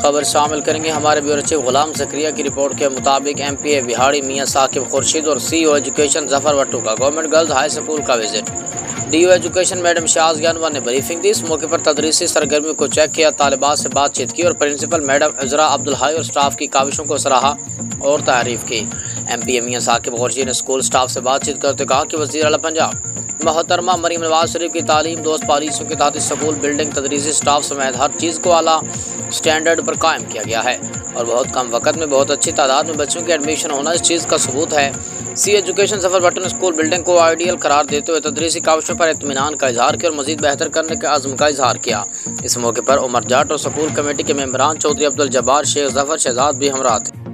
خبر شامل کریں گے ہمارے بیورو چیف غلام زکریا کی رپورٹ کے مطابق ایم پی اے بہاڑی میاں ثاقب خورشید اور سی او ایجوکیشن ظفر وٹو کا گورنمنٹ گرلز ہائی اسکول کا visit. D O education madam شاز گیانوا نے بریفنگ دی۔ اس موقع پر تدریسی سرگرمیوں کو چیک کیا، طالبات سے بات چیت کی اور پرنسپل میڈم عذرا عبدالحی اور اسٹاف کی کاوشوں کو سراہا اور تعریف کی۔ ایم پی اے میاں ثاقب خورشید نے اسکول اسٹاف سے بات چیت کرتے کہا کہ وزیر اعلیٰ پنجاب محترمہ مریم نواز شریف کی تعلیم دوست پالیسیوں کے تحت اسکول بلڈنگ، تدریسی اسٹاف سمیت ہر چیز کو اعلیٰ اسٹینڈرڈ پر قائم کیا گیا ہے اور بہت کم وقت میں بہت اچھی تعداد میں بچوں کے ایڈمیشن ہونا اس چیز کا ثبوت ہے۔ سی ایجوکیشن ظفر وٹو نے اسکول بلڈنگ کو آئیڈیل قرار دیتے ہوئے تدریسی کاوشوں پر اطمینان کا اظہار کیا اور مزید بہتر کرنے کے عزم کا اظہار کیا۔ اس موقع پر عمر جاٹ اور اسکول کمیٹی کے ممبران چودھری عبدالجبار، شیخ ظفر شہزاد بھی ہمراہ تھے۔